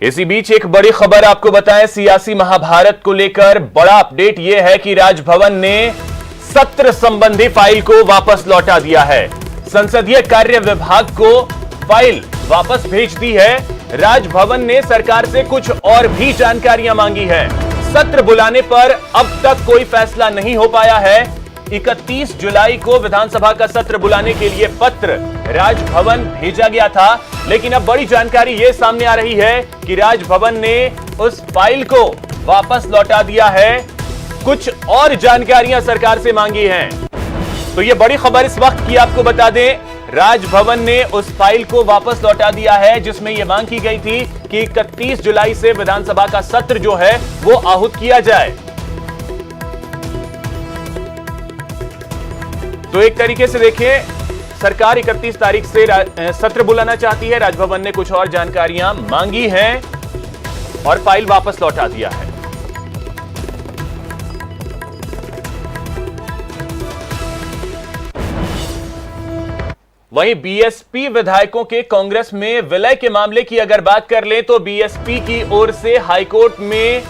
इसी बीच एक बड़ी खबर आपको बताएं, सियासी महाभारत को लेकर बड़ा अपडेट यह है कि राजभवन ने सत्र संबंधी फाइल को वापस लौटा दिया है। संसदीय कार्य विभाग को फाइल वापस भेज दी है। राजभवन ने सरकार से कुछ और भी जानकारियां मांगी है। सत्र बुलाने पर अब तक कोई फैसला नहीं हो पाया है। 31 जुलाई को विधानसभा का सत्र बुलाने के लिए पत्र राजभवन भेजा गया था, लेकिन अब बड़ी जानकारी यह सामने आ रही है कि राजभवन ने उस फाइल को वापस लौटा दिया है। कुछ और जानकारियां सरकार से मांगी हैं। तो यह बड़ी खबर इस वक्त की आपको बता दें, राजभवन ने उस फाइल को वापस लौटा दिया है जिसमें यह मांग की गई थी कि 31 जुलाई से विधानसभा का सत्र जो है वो आहूत किया जाए। तो एक तरीके से देखिए, सरकार 31 तारीख से सत्र बुलाना चाहती है। राजभवन ने कुछ और जानकारियां मांगी हैं और फाइल वापस लौटा दिया है। वहीं बीएसपी विधायकों के कांग्रेस में विलय के मामले की अगर बात कर लें तो बीएसपी की ओर से हाईकोर्ट में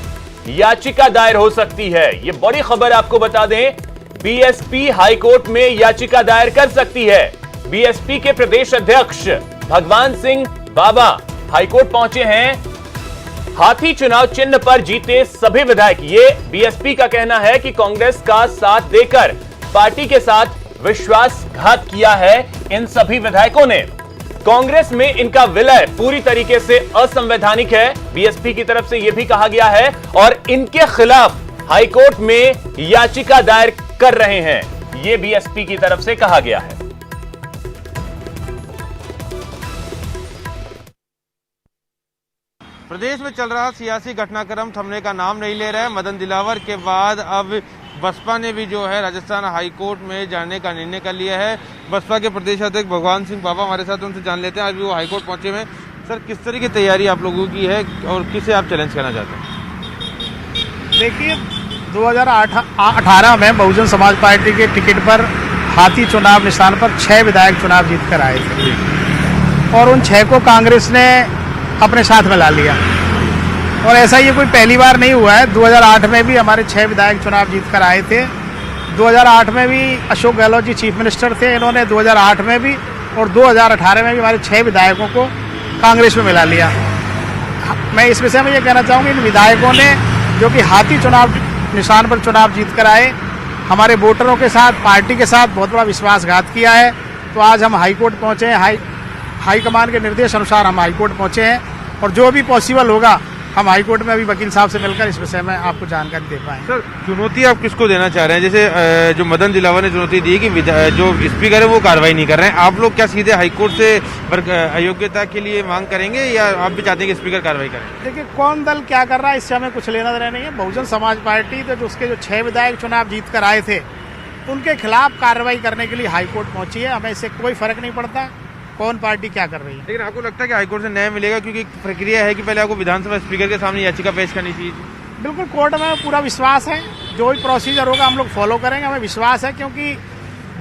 याचिका दायर हो सकती है। यह बड़ी खबर आपको बता दें, बीएसपी हाईकोर्ट में याचिका दायर कर सकती है। बीएसपी के प्रदेश अध्यक्ष भगवान सिंह बाबा हाईकोर्ट पहुंचे हैं। हाथी चुनाव चिन्ह पर जीते सभी विधायक, ये बीएसपी का कहना है कि कांग्रेस का साथ देकर पार्टी के साथ विश्वासघात किया है इन सभी विधायकों ने। कांग्रेस में इनका विलय पूरी तरीके से असंवैधानिक है, बीएसपी की तरफ से यह भी कहा गया है और इनके खिलाफ हाईकोर्ट में याचिका दायर कर रहे हैं, यह बीएसपी की तरफ से कहा गया है। प्रदेश में चल रहा सियासी घटनाक्रम थमने का नाम नहीं ले रहा है। मदन दिलावर के बाद अब बसपा ने भी जो है राजस्थान हाईकोर्ट में जाने का निर्णय कर लिया है। बसपा के प्रदेश अध्यक्ष भगवान सिंह बाबा हमारे साथ, उनसे जान लेते हैं। आज भी वो हाईकोर्ट पहुंचे हुए हैं। सर, किस तरह की तैयारी आप लोगों की है और किसे आप चैलेंज करना चाहते हैं? देखिए, 2018 में बहुजन समाज पार्टी के टिकट पर हाथी चुनाव निशान पर 6 विधायक चुनाव जीत कर आए थे और उन 6 को कांग्रेस ने अपने साथ मिला लिया। और ऐसा ये कोई पहली बार नहीं हुआ है। 2008 में भी हमारे 6 विधायक चुनाव जीत कर आए थे। 2008 में भी अशोक गहलोत जी चीफ मिनिस्टर थे, इन्होंने 2008 में भी और 2018 में भी हमारे 6 विधायकों को कांग्रेस में मिला लिया। मैं इस विषय में ये कहना चाहूँगी, इन विधायकों ने जो कि हाथी चुनाव निशान पर चुनाव जीत कर आए, हमारे वोटरों के साथ, पार्टी के साथ बहुत बड़ा विश्वासघात किया है। तो आज हम हाईकोर्ट पहुँचे हैं। हाईकमान के निर्देश अनुसार हम हाईकोर्ट पहुँचे हैं और जो भी पॉसिबल होगा हम हाईकोर्ट में अभी वकील साहब से मिलकर इस विषय में आपको जानकारी दे पाएंगे। सर, चुनौती आप किसको देना चाह रहे हैं? जैसे जो मदन दिलावर ने चुनौती दी कि जो स्पीकर है वो कार्रवाई नहीं कर रहे हैं, आप लोग क्या सीधे हाईकोर्ट से अयोग्यता के लिए मांग करेंगे या आप भी चाहते हैं कि स्पीकर कार्रवाई करें? देखिए, कौन दल क्या कर रहा है इससे हमें कुछ लेना देना नहीं है। बहुजन समाज पार्टी तो उसके जो 6 विधायक चुनाव जीत कर आए थे उनके खिलाफ कार्रवाई करने के लिए हाईकोर्ट पहुंची है। हमें इससे कोई फर्क नहीं पड़ता कौन पार्टी क्या कर रही है। लेकिन आपको लगता है कि हाईकोर्ट से न्याय मिलेगा? क्योंकि प्रक्रिया है कि पहले आपको विधानसभा स्पीकर के सामने याचिका पेश करनी चाहिए। बिल्कुल, कोर्ट में पूरा विश्वास है। जो भी प्रोसीजर होगा हम लोग फॉलो करेंगे, हमें विश्वास है। क्योंकि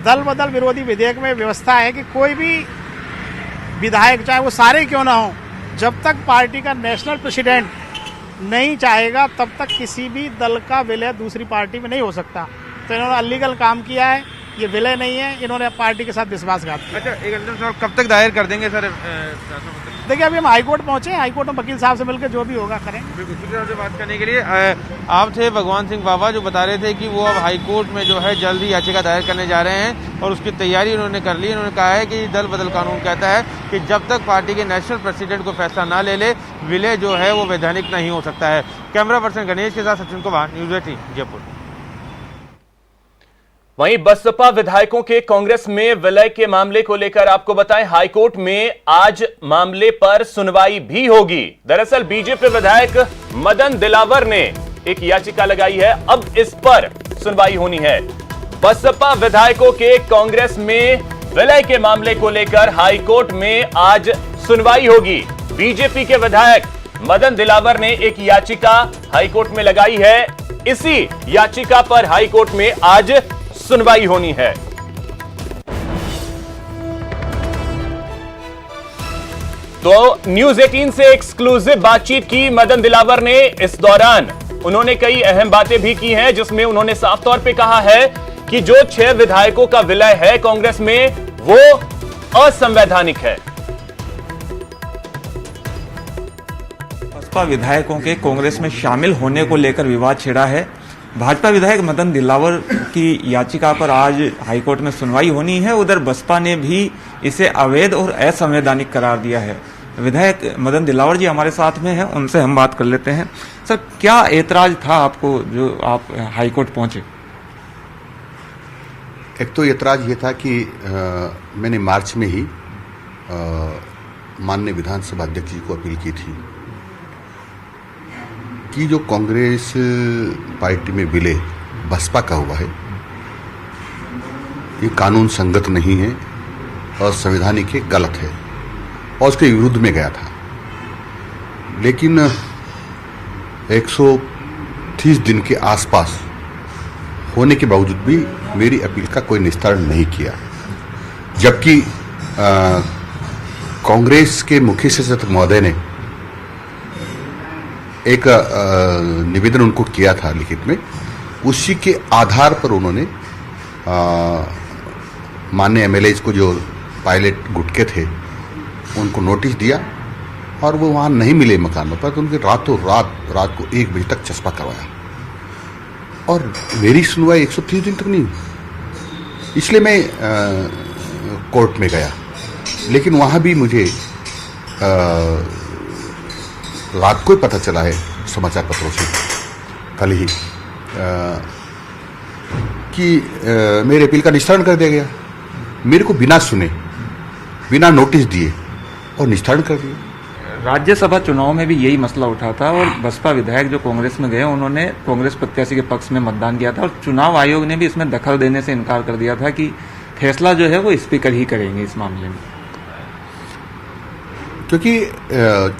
दल बदल विरोधी विधेयक में व्यवस्था है कि कोई भी विधायक, चाहे वो सारे क्यों ना हो, जब तक पार्टी का नेशनल प्रेसिडेंट नहीं चाहेगा तब तक किसी भी दल का विलय दूसरी पार्टी में नहीं हो सकता। तो इन्होंने अलीगल काम किया है, ये विलय नहीं है, इन्होंने पार्टी के साथ विश्वासघात किया। अच्छा, एक अंतिम सवाल, कब तक दायर कर देंगे सर? देखिए, अभी हम हाईकोर्ट पहुंचे हैं, हाईकोर्ट में वकील साहब से मिलकर जो भी होगा करेंगे। बिल्कुल, शुक्रिया आपसे बात करने के लिए। आप थे भगवान सिंह बाबा जो बता रहे थे कि वो अब हाईकोर्ट में जो है जल्द ही याचिका दायर करने जा रहे हैं और उसकी तैयारी उन्होंने कर ली। उन्होंने कहा है कि दल बदल कानून कहता है कि जब तक पार्टी के नेशनल प्रेसिडेंट को फैसला ना ले विलय जो है वो वैधानिक नहीं हो सकता है। कैमरा पर्सन गणेश के साथ सचिन कुमार, न्यूज़ 18 जयपुर। वहीं बसपा विधायकों के कांग्रेस में विलय के मामले को लेकर आपको बताएं, हाईकोर्ट में आज मामले पर सुनवाई भी होगी। दरअसल बीजेपी विधायक मदन दिलावर ने एक याचिका लगाई है, अब इस पर सुनवाई होनी है। बसपा विधायकों के कांग्रेस में विलय के मामले को लेकर हाईकोर्ट में आज सुनवाई होगी। बीजेपी के विधायक मदन दिलावर ने एक याचिका हाईकोर्ट में लगाई है, इसी याचिका पर हाईकोर्ट में आज सुनवाई होनी है। तो न्यूज 18 से एक्सक्लूसिव बातचीत की मदन दिलावर ने। इस दौरान उन्होंने कई अहम बातें भी की हैं, जिसमें उन्होंने साफ तौर पे कहा है कि जो 6 विधायकों का विलय है कांग्रेस में वो असंवैधानिक है। भाजपा विधायकों के कांग्रेस में शामिल होने को लेकर विवाद छिड़ा है। भाजपा विधायक मदन दिलावर की याचिका पर आज हाईकोर्ट में सुनवाई होनी है। उधर बसपा ने भी इसे अवैध और असंवैधानिक करार दिया है। विधायक मदन दिलावर जी हमारे साथ में हैं, उनसे हम बात कर लेते हैं। सर, क्या ऐतराज था आपको जो आप हाईकोर्ट पहुंचे? एक तो ऐतराज ये था कि मैंने मार्च में ही माननीय विधानसभा अध्यक्ष जी को अपील की थी कि जो कांग्रेस पार्टी में विलय बसपा का हुआ है ये कानून संगत नहीं है और संवैधानिक है, गलत है, और उसके विरुद्ध में गया था। लेकिन 130 दिन के आसपास होने के बावजूद भी मेरी अपील का कोई निस्तारण नहीं किया, जबकि कांग्रेस के मुख्य सचेतक महोदय ने एक निवेदन उनको किया था लिखित में। उसी के आधार पर उन्होंने माननीय एमएलए को जो पायलट गुटके थे उनको नोटिस दिया और वो वहाँ नहीं मिले मकानों पर, तो उनके रात को 1 बजे तक चस्पा करवाया और मेरी सुनवाई 130 दिन तक नहीं हुई। इसलिए मैं कोर्ट में गया, लेकिन वहाँ भी मुझे रात को ही पता चला है समाचार पत्रों से कल ही कि मेरे अपील का निस्तारण कर दिया गया। मेरे को बिना सुने, बिना नोटिस दिए और निस्तारण कर दिया। राज्यसभा चुनाव में भी यही मसला उठा था और बसपा विधायक जो कांग्रेस में गए उन्होंने कांग्रेस प्रत्याशी के पक्ष में मतदान किया था और चुनाव आयोग ने भी इसमें दखल देने से इनकार कर दिया था कि फैसला जो है वो स्पीकर ही करेंगे इस मामले में, क्योंकि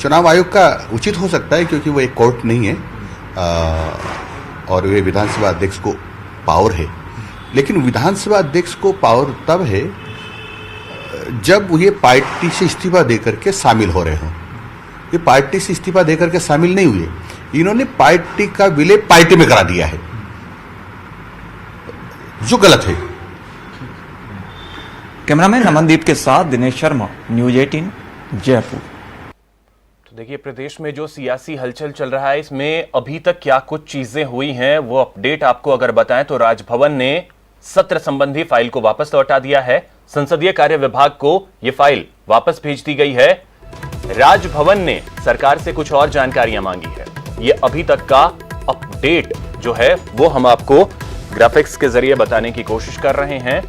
चुनाव आयोग का उचित हो सकता है क्योंकि वो एक कोर्ट नहीं है और वे विधानसभा अध्यक्ष को पावर है। लेकिन विधानसभा अध्यक्ष को पावर तब है जब ये पार्टी से इस्तीफा देकर के शामिल हो रहे हों। ये पार्टी से इस्तीफा देकर के शामिल नहीं हुए, इन्होंने पार्टी का विलय पार्टी में करा दिया है, जो गलत है। कैमरामैन नमनदीप के साथ दिनेश शर्मा, न्यूज 18 जयपुर। तो देखिए, प्रदेश में जो सियासी हलचल चल रहा है इसमें अभी तक क्या कुछ चीजें हुई हैं वो अपडेट आपको अगर बताएं तो राजभवन ने सत्र संबंधी फाइल को वापस लौटा दिया है। संसदीय कार्य विभाग को यह फाइल वापस भेज दी गई है। राजभवन ने सरकार से कुछ और जानकारियां मांगी है। ये अभी तक का अपडेट जो है वो हम आपको ग्राफिक्स के जरिए बताने की कोशिश कर रहे हैं।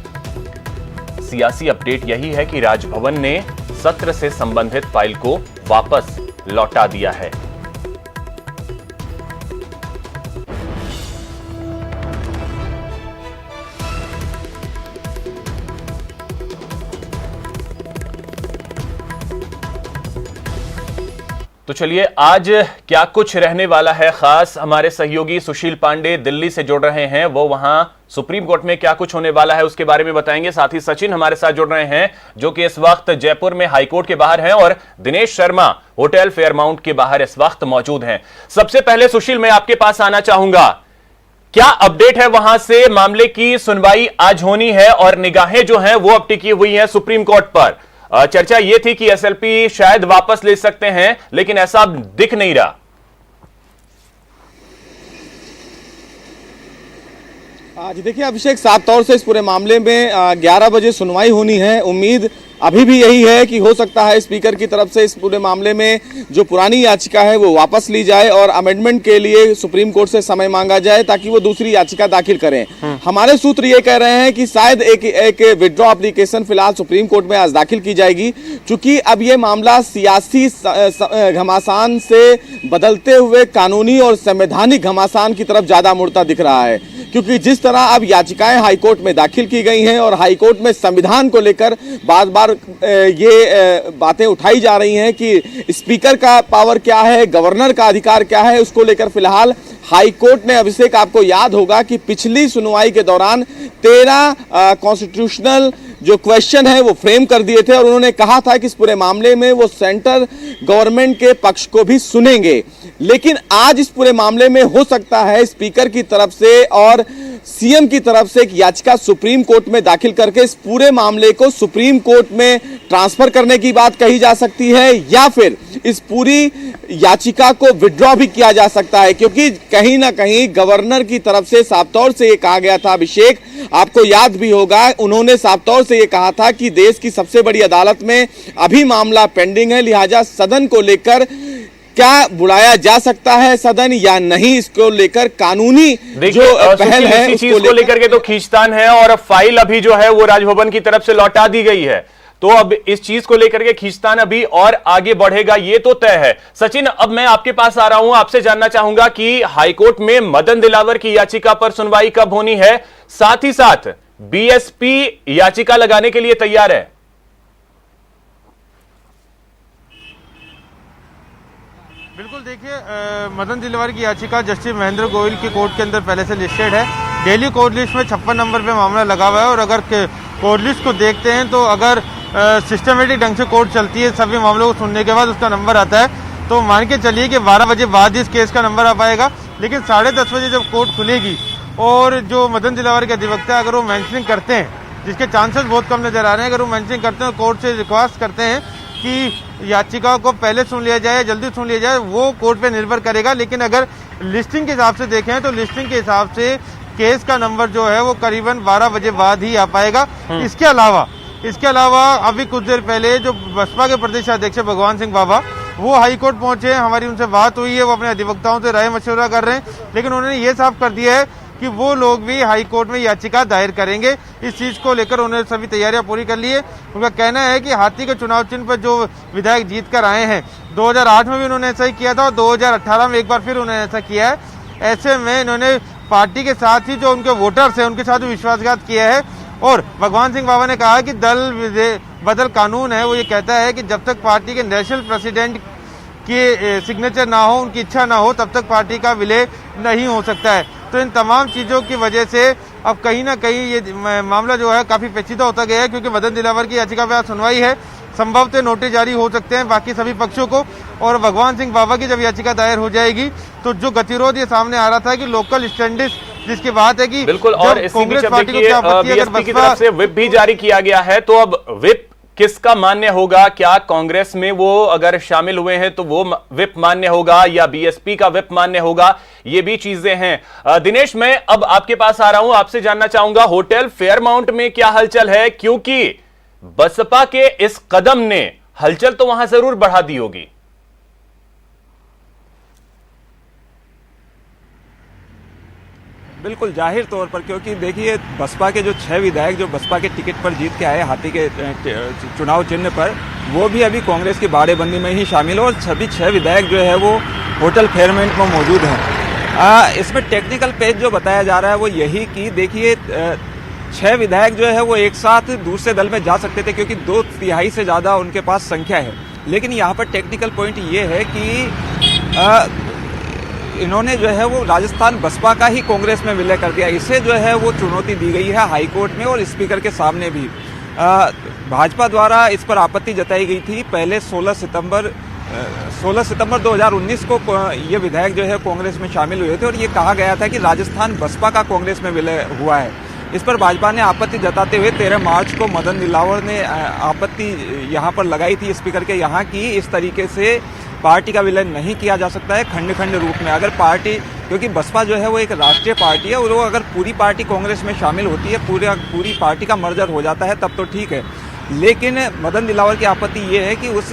सियासी अपडेट यही है कि राजभवन ने सत्र से संबंधित फाइल को वापस लौटा दिया है। तो चलिए, आज क्या कुछ रहने वाला है खास, हमारे सहयोगी सुशील पांडे दिल्ली से जुड़ रहे हैं। वो वहां सुप्रीम कोर्ट में क्या कुछ होने वाला है उसके बारे में बताएंगे। साथ ही सचिन हमारे साथ जुड़ रहे हैं जो कि इस वक्त जयपुर में हाईकोर्ट के बाहर हैं और दिनेश शर्मा होटल फेयरमाउंट के बाहर इस वक्त मौजूद हैं। सबसे पहले सुशील, मैं आपके पास आना चाहूंगा, क्या अपडेट है वहां से? मामले की सुनवाई आज होनी है और निगाहें जो हैं वो अब टिकी हुई हैं सुप्रीम कोर्ट पर। चर्चा यह थी कि एसएलपी शायद वापस ले सकते हैं, लेकिन ऐसा अब दिख नहीं रहा। आज देखिए अभिषेक, साफ तौर से इस पूरे मामले में 11 बजे सुनवाई होनी है। उम्मीद अभी भी यही है कि हो सकता है स्पीकर की तरफ से इस पूरे मामले में जो पुरानी याचिका है वो वापस ली जाए और अमेंडमेंट के लिए सुप्रीम कोर्ट से समय मांगा जाए ताकि वो दूसरी याचिका दाखिल करें। हमारे सूत्र ये कह रहे हैं कि शायद एक विड्रॉ एप्लीकेशन फिलहाल सुप्रीम कोर्ट में आज दाखिल की जाएगी, क्योंकि अब ये मामला सियासी घमासान से बदलते हुए कानूनी और संवैधानिक घमासान की तरफ ज्यादा मुड़ता दिख रहा है। क्योंकि जिस तरह अब याचिकाएं हाईकोर्ट में दाखिल की गई हैं और हाईकोर्ट में संविधान को लेकर बार बार ये बातें उठाई जा रही हैं कि स्पीकर का पावर क्या है, गवर्नर का अधिकार क्या है, उसको लेकर फिलहाल हाईकोर्ट ने, अभिषेक आपको याद होगा कि पिछली सुनवाई के दौरान 13 कॉन्स्टिट्यूशनल जो क्वेश्चन है वो फ्रेम कर दिए थे और उन्होंने कहा था कि इस पूरे मामले में वो सेंट्रल गवर्नमेंट के पक्ष को भी सुनेंगे। लेकिन आज इस पूरे मामले में हो सकता है स्पीकर की तरफ से और सीएम की तरफ से एक याचिका सुप्रीम कोर्ट में दाखिल करके इस पूरे मामले को सुप्रीम कोर्ट में ट्रांसफर करने की बात कही जा सकती है, या फिर इस पूरी याचिका को विड्रॉ भी किया जा सकता है, क्योंकि कहीं ना कहीं गवर्नर की तरफ से साफ तौर से ये कहा गया था, अभिषेक आपको याद भी होगा, उन्होंने साफ तौर से ये कहा था कि देश की सबसे बड़ी अदालत में अभी मामला पेंडिंग है, लिहाजा सदन को लेकर क्या बुलाया जा सकता है सदन या नहीं, इसको लेकर कानूनी जो पहल है इसी चीज को लेकर के तो खींचतान है और फाइल अभी जो है वो राजभवन की तरफ से लौटा दी गई है, तो अब इस चीज को लेकर के खींचतान अभी और आगे बढ़ेगा, ये तो तय है। सचिन, अब मैं आपके पास आ रहा हूं, आपसे जानना चाहूंगा कि हाईकोर्ट में मदन दिलावर की याचिका पर सुनवाई कब होनी है, साथ ही साथ बीएसपी याचिका लगाने के लिए तैयार है? बिल्कुल, देखिए मदन दिलवार की याचिका जस्टिस महेंद्र गोयल की कोर्ट के अंदर पहले से लिस्टेड है। दिल्ली कोर्ट लिस्ट में 56 नंबर पे मामला लगा हुआ है और अगर कोर्ट लिस्ट को देखते हैं तो अगर सिस्टमेटिक ढंग से कोर्ट चलती है, सभी मामलों को सुनने के बाद उसका नंबर आता है, तो मान के चलिए कि 12 बजे बाद इस केस का नंबर आ पाएगा। लेकिन 10:30 बजे जब कोर्ट खुलेगी और जो मदन दिलावर के अधिवक्ता अगर वो मेंशनिंग करते हैं, जिसके चांसेस बहुत कम नजर आ रहे हैं, अगर वो मेंशनिंग करते हैं, कोर्ट से रिक्वेस्ट करते हैं कि याचिका को पहले सुन लिया जाए, जल्दी सुन लिया जाए, वो कोर्ट पे निर्भर करेगा। लेकिन अगर लिस्टिंग के हिसाब से देखें तो लिस्टिंग के हिसाब से केस का नंबर जो है वो करीबन 12 बजे बाद ही आ पाएगा। इसके अलावा अभी कुछ देर पहले जो बसपा के प्रदेश अध्यक्ष भगवान सिंह बाबा वो हाई कोर्ट पहुंचे, हमारी उनसे बात हुई है, वो अपने अधिवक्ताओं से राय मशवरा कर रहे हैं, लेकिन उन्होंने ये साफ कर दिया है कि वो लोग भी हाई कोर्ट में याचिका दायर करेंगे। इस चीज को लेकर उन्होंने सभी तैयारियां पूरी कर ली है। उनका कहना है कि हाथी के चुनाव चिन्ह पर जो विधायक जीत कर आए हैं, 2008 में भी उन्होंने ऐसा ही किया था और 2018 में एक बार फिर उन्होंने ऐसा किया है। ऐसे में इन्होंने पार्टी के साथ ही जो उनके वोटर्स हैं उनके साथ भी विश्वासघात किया है। और भगवान सिंह बाबा ने कहा कि दल बदल कानून है, वो ये कहता है कि जब तक पार्टी के नेशनल प्रेसिडेंट के सिग्नेचर ना हो, उनकी इच्छा ना हो, तब तक पार्टी का विलय नहीं हो सकता है। तो इन तमाम चीज़ों की वजह से अब कहीं ना कहीं ये मामला जो है काफ़ी पेचीदा होता गया है, क्योंकि मदन दिलावर की याचिका पर सुनवाई है, संभवतः नोटिस जारी हो सकते हैं बाकी सभी पक्षों को। और भगवान सिंह बाबा की जब याचिका दायर हो जाएगी तो जो गतिरोध ये सामने आ रहा था कि लोकल स्टैंडिस, जिसकी बात है कि बिल्कुल, और कांग्रेस पार्टी को क्या आपत्ति है, बीएसपी की तरफ से व्हिप भी जारी किया गया है, तो अब व्हिप किसका मान्य होगा? क्या कांग्रेस में वो अगर शामिल हुए हैं तो वो व्हिप मान्य होगा या बीएसपी का व्हिप मान्य होगा? ये भी चीजें हैं। दिनेश, मैं अब आपके पास आ रहा हूं, आपसे जानना चाहूंगा होटल फेयरमाउंट में क्या हलचल है, क्योंकि बसपा के इस कदम ने हलचल तो वहां जरूर बढ़ा दी होगी। बिल्कुल जाहिर तौर पर, क्योंकि देखिए बसपा के जो 6 विधायक जो बसपा के टिकट पर जीत के आए हाथी के चुनाव चिन्ह पर, वो भी अभी कांग्रेस की बाड़ेबंदी में ही शामिल हो और सभी 6 विधायक जो है वो होटल फेयरमाउंट में मौजूद हैं। इसमें टेक्निकल पेज जो बताया जा रहा है वो यही कि देखिए 6 विधायक जो है वो एक साथ दूसरे दल में जा सकते थे, क्योंकि 2/3 से ज़्यादा उनके पास संख्या है। लेकिन यहाँ पर टेक्निकल पॉइंट ये है कि इन्होंने जो है वो राजस्थान बसपा का ही कांग्रेस में विलय कर दिया। इसे जो है वो चुनौती दी गई है हाईकोर्ट में और स्पीकर के सामने भी। भाजपा द्वारा इस पर आपत्ति जताई गई थी पहले 16 सितंबर 2019 को ये विधायक जो है कांग्रेस में शामिल हुए थे और ये कहा गया था कि राजस्थान बसपा का कांग्रेस में विलय हुआ है। इस पर भाजपा ने आपत्ति जताते हुए 13 मार्च को मदन दिलावर ने आपत्ति यहाँ पर लगाई थी स्पीकर के यहाँ की इस तरीके से पार्टी का विलय नहीं किया जा सकता है खंड खंड रूप में। अगर पार्टी, क्योंकि बसपा जो है वो एक राष्ट्रीय पार्टी है और वो अगर पूरी पार्टी कांग्रेस में शामिल होती है, पूरी पार्टी का मर्जर हो जाता है, तब तो ठीक है। लेकिन मदन दिलावर की आपत्ति ये है कि उस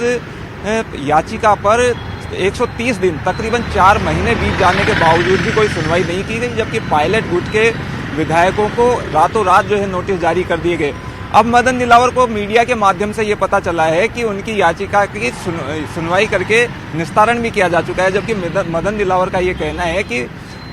याचिका पर 130 दिन तकरीबन 4 महीने बीत जाने के बावजूद भी कोई सुनवाई नहीं की गई, जबकि पायलट गुट के विधायकों को रातों रात जो है नोटिस जारी कर दिए गए। अब मदन दिलावर को मीडिया के माध्यम से ये पता चला है कि उनकी याचिका की सुनवाई करके निस्तारण भी किया जा चुका है, जबकि मदन दिलावर का ये कहना है कि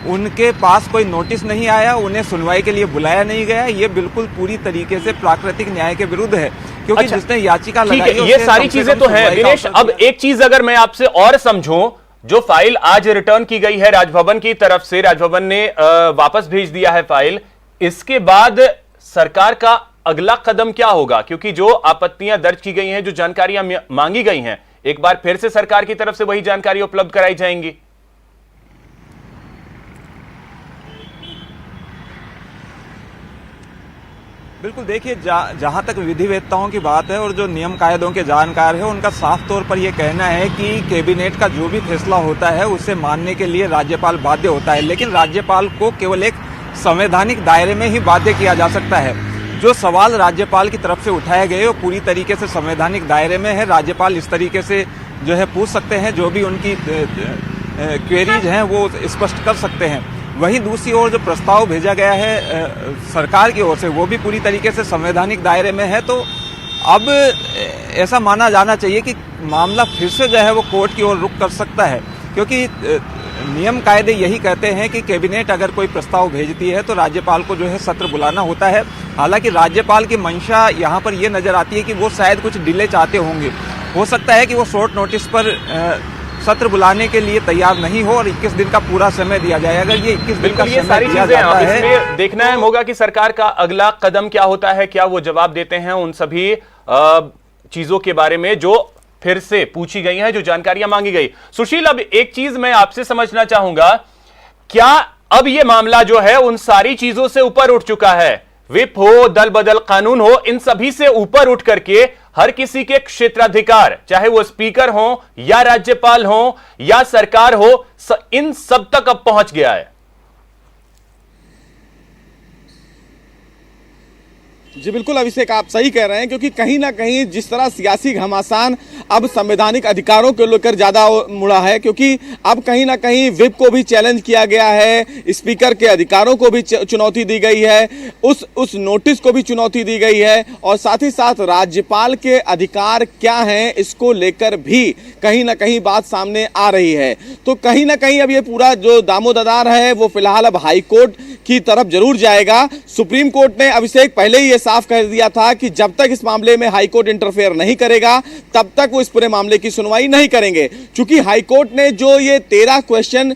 उनके पास कोई नोटिस नहीं आया, उन्हें सुनवाई के लिए बुलाया नहीं गया। ये बिल्कुल पूरी तरीके से प्राकृतिक न्याय के विरुद्ध है, क्योंकि अच्छा, जिसने याचिका लगाई है ये सारी चीजें तो है दिनेश। अब एक चीज अगर मैं आपसे और समझूं, जो फाइल आज रिटर्न की गई है राजभवन की तरफ से, राजभवन ने वापस भेज दिया है फाइल, इसके बाद सरकार का अगला कदम क्या होगा? क्योंकि जो आपत्तियां दर्ज की गई हैं, जो जानकारियां मांगी गई हैं, एक बार फिर से सरकार की तरफ से वही जानकारी उपलब्ध कराई जाएंगी? बिल्कुल, देखिए जहां तक विधिवेत्ताओं की बात है और जो नियम कायदों के जानकार है, उनका साफ तौर पर यह कहना है कि कैबिनेट का जो भी फैसला होता है उसे मानने के लिए राज्यपाल बाध्य होता है, लेकिन राज्यपाल को केवल एक संवैधानिक दायरे में ही बाध्य किया जा सकता है। जो सवाल राज्यपाल की तरफ से उठाए गए वो पूरी तरीके से संवैधानिक दायरे में है। राज्यपाल इस तरीके से जो है पूछ सकते हैं, जो भी उनकी क्वेरीज हैं वो स्पष्ट कर सकते हैं। वहीं दूसरी ओर जो प्रस्ताव भेजा गया है सरकार की ओर से, वो भी पूरी तरीके से संवैधानिक दायरे में है। तो अब ऐसा माना जाना चाहिए कि मामला फिर से जो है वो कोर्ट की ओर रुख कर सकता है, क्योंकि नियम कायदे यही कहते हैं कि कैबिनेट अगर कोई प्रस्ताव भेजती है तो राज्यपाल को जो है सत्र बुलाना होता है। हालांकि राज्यपाल की मंशा यहाँ पर ये नजर आती है कि वो शायद कुछ डिले चाहते होंगे। हो सकता है कि वो शॉर्ट नोटिस पर सत्र बुलाने के लिए तैयार नहीं हो और 21 दिन का पूरा समय दिया जाए। अगर ये 21 दिन का समय दिया जाता है, इसमें देखना है होगा कि सरकार का अगला कदम क्या होता है, क्या वो जवाब देते हैं उन सभी चीजों के बारे में जो फिर से पूछी गई हैं, जो जानकारियां मांगी गई। सुशील, अब एक चीज मैं आपसे समझना चाहूंगा, क्या अब ये मामला जो है उन सारी चीजों से ऊपर उठ चुका है? विप हो, दल बदल कानून हो, इन सभी से ऊपर उठ करके हर किसी के क्षेत्राधिकार, चाहे वो स्पीकर हो या राज्यपाल हो या सरकार हो, इन सब तक अब पहुंच गया है। जी बिल्कुल अभिषेक, आप सही कह रहे हैं, क्योंकि कहीं ना कहीं जिस तरह सियासी घमासान अब संवैधानिक अधिकारों को लेकर ज्यादा मुड़ा है, क्योंकि अब कहीं ना कहीं विप को भी चैलेंज किया गया है, स्पीकर के अधिकारों को भी चुनौती दी गई है, उस नोटिस को भी चुनौती दी गई है, और साथ ही साथ राज्यपाल के अधिकार क्या हैं इसको लेकर भी कहीं ना कहीं बात सामने आ रही है। तो कहीं ना कहीं अब ये पूरा जो दामोदर है वो फिलहाल अब हाई कोर्ट की तरफ जरूर जाएगा। सुप्रीम कोर्ट ने अभिषेक पहले ही ये साफ कर दिया था कि जब तक इस मामले में हाई कोर्ट इंटरफेयर नहीं करेगा तब तक वो इस पूरे मामले की सुनवाई नहीं करेंगे। चूंकि हाई कोर्ट ने जो ये 13 क्वेश्चन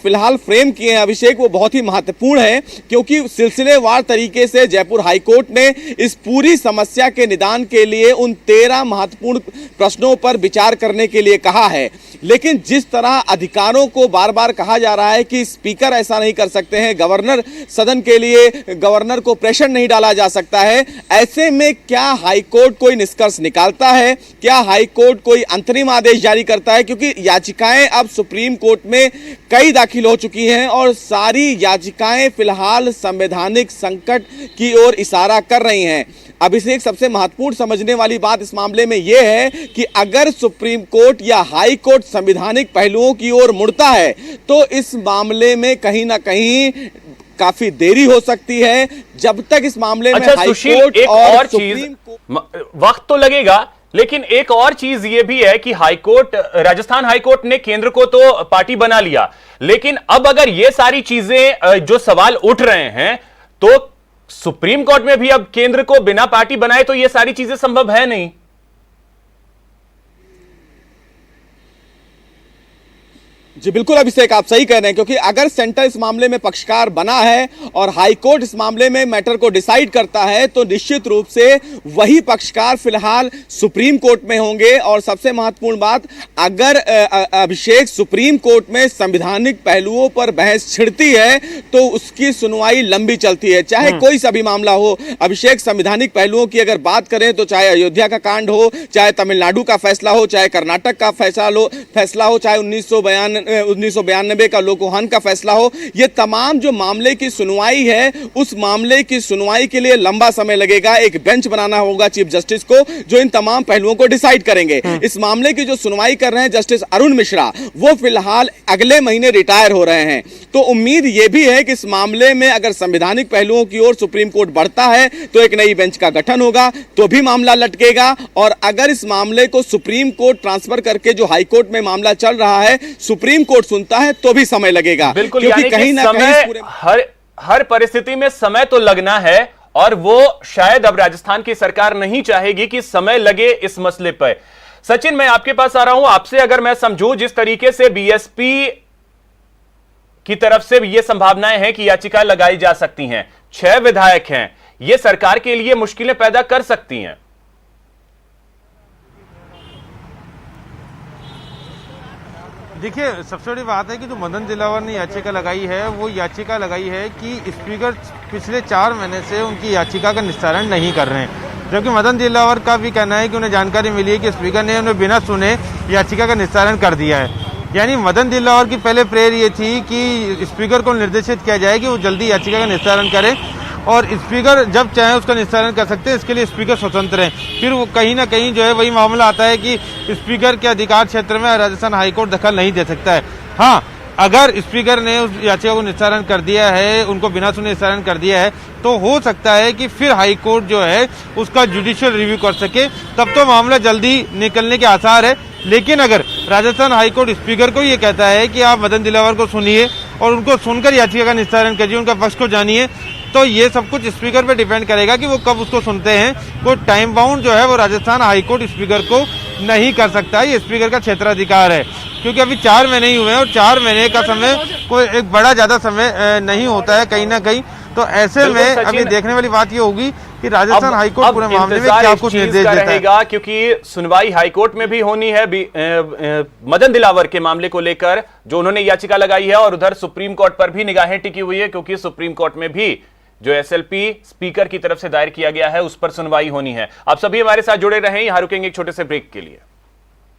फिलहाल फ्रेम किए हैं अभिषेक, वो बहुत ही महत्वपूर्ण है, क्योंकि सिलसिलेवार तरीके से जयपुर हाई कोर्ट ने इस पूरी समस्या के निदान के लिए उन 13 महत्वपूर्ण प्रश्नों पर विचार करने के लिए कहा है। लेकिन जिस तरह अधिकारों को बार बार कहा जा रहा है कि स्पीकर ऐसा नहीं कर सकते हैं, गवर्नर सदन के लिए गवर्नर को प्रेशर नहीं डाला जा सकता है, ऐसे में क्या हाई कोर्ट कोई निष्कर्ष निकालता है? क्या हाई कोर्ट कोई अंतरिम आदेश जारी करता है? क्योंकि याचिकाएं अब सुप्रीम कोर्ट में कई दाखिल हो चुकी हैं और सारी याचिकाएं फिलहाल संवैधानिक संकट की ओर इशारा कर रही हैं। अभिषेक, सबसे महत्वपूर्ण समझने वाली बात इस मामले में यह है कि अगर सुप्रीम कोर्ट या हाई कोर्ट संवैधानिक पहलुओं की ओर मुड़ता है तो इस मामले में कहीं ना कहीं काफी देरी हो सकती है। जब तक इस मामले में हाई कोर्ट और सुप्रीम कोर्ट, वक्त तो लगेगा, लेकिन एक और चीज यह भी है कि high court, Rajasthan high court ने केंद्र को तो पार्टी बना लिया, लेकिन अब अगर ये सारी चीजें जो सवाल उठ रहे हैं तो सुप्रीम कोर्ट में भी अब केंद्र को बिना पार्टी बनाए तो ये सारी चीजें संभव है नहीं। जी बिल्कुल अभिषेक, आप सही कह रहे हैं, क्योंकि अगर सेंटर इस मामले में पक्षकार बना है और हाई कोर्ट इस मामले में मैटर को डिसाइड करता है तो निश्चित रूप से वही पक्षकार फिलहाल सुप्रीम कोर्ट में होंगे। और सबसे महत्वपूर्ण बात, अगर अभिषेक सुप्रीम कोर्ट में संवैधानिक पहलुओं पर बहस छिड़ती है तो उसकी सुनवाई लंबी चलती है, चाहे कोई सा भी मामला हो। अभिषेक, संवैधानिक पहलुओं की अगर बात करें तो चाहे अयोध्या का कांड हो, चाहे तमिलनाडु का फैसला हो, चाहे कर्नाटक का फैसला हो, चाहे 1992 का लोकहान का फैसला हो, ये तमाम जो मामले की सुनवाई है उस मामले की सुनवाई के लिए लंबा समय लगेगा। एक बेंच बनाना होगा चीफ जस्टिस को जो इन तमाम पहलुओं को डिसाइड करेंगे। इस मामले की जो सुनवाई कर रहे हैं जस्टिस अरुण मिश्रा, वो फिलहाल अगले महीने रिटायर हो रहे हैं। तो उम्मीद यह भी है कि इस मामले में अगर संवैधानिक पहलुओं की ओर सुप्रीम कोर्ट बढ़ता है तो एक नई बेंच का गठन होगा, तो भी मामला लटकेगा। और अगर इस मामले को सुप्रीम कोर्ट ट्रांसफर करके जो हाई कोर्ट में मामला चल रहा है सुप्रीम कोर्ट सुनता है तो भी समय लगेगा। बिल्कुल, क्योंकि कहीं ना कहीं हर परिस्थिति में समय तो लगना है और वो शायद अब राजस्थान की सरकार नहीं चाहेगी कि समय लगे इस मसले पर। सचिन, मैं आपके पास आ रहा हूं। आपसे अगर मैं समझूं जिस तरीके से बीएसपी की तरफ से ये संभावनाएं हैं कि याचिका लगाई जा सकती हैं, 6 विधायक हैं, ये सरकार के लिए मुश्किलें पैदा कर सकती हैं। देखिए, सबसे बड़ी बात है कि जो मदन दिलावर ने याचिका लगाई है, वो याचिका लगाई है कि स्पीकर पिछले 4 महीने से उनकी याचिका का निस्तारण नहीं कर रहे हैं। जबकि मदन दिलावर का भी कहना है कि उन्हें जानकारी मिली है कि स्पीकर ने उन्हें बिना सुने याचिका का निस्तारण कर दिया है। यानी मदन दिलावर की पहले प्रेयर ये थी कि स्पीकर को निर्देशित किया जाए कि वो जल्दी याचिका का निस्तारण करे और स्पीकर जब चाहे उसका निस्तारण कर सकते हैं, इसके लिए स्पीकर स्वतंत्र हैं। फिर वो कहीं ना कहीं जो है वही मामला आता है कि स्पीकर के अधिकार क्षेत्र में राजस्थान हाईकोर्ट दखल नहीं दे सकता है। हाँ, अगर स्पीकर ने उस याचिका को निस्तारण कर दिया है, उनको बिना सुने निस्तारण कर दिया है, तो हो सकता है कि फिर हाईकोर्ट जो है उसका जुडिशियल रिव्यू कर सके, तब तो मामला जल्दी निकलने के आसार है। लेकिन अगर राजस्थान हाईकोर्ट स्पीकर को ये कहता है कि आप मदन दिलावर को सुनिए और उनको सुनकर याचिका का निस्तारण करिए, उनका पक्ष को जानिए, तो ये सब कुछ स्पीकर पे डिपेंड करेगा कि वो कब उसको सुनते हैं। कोई टाइम बाउंड जो है वो राजस्थान हाईकोर्ट स्पीकर को नहीं कर सकता है, ये स्पीकर का क्षेत्राधिकार है। क्योंकि अभी 4 महीने ही हुए हैं और 4 महीने का समय कोई एक बड़ा ज्यादा समय नहीं होता है कहीं ना कहीं। तो ऐसे में अभी देखने वाली बात ये होगी कि राजस्थान हाईकोर्ट पूरे मामले में क्या कुछ निर्देश देता है, क्योंकि सुनवाई हाईकोर्ट में भी होनी है मदन दिलावर के मामले को लेकर जो उन्होंने याचिका लगाई है, और उधर सुप्रीम कोर्ट पर भी निगाहें टिकी हुई है क्योंकि सुप्रीम कोर्ट में भी जो एसएलपी स्पीकर की तरफ से दायर किया गया है उस पर सुनवाई होनी है। आप सभी हमारे साथ जुड़े रहें, यहां रुकेंगे एक छोटे से ब्रेक के लिए।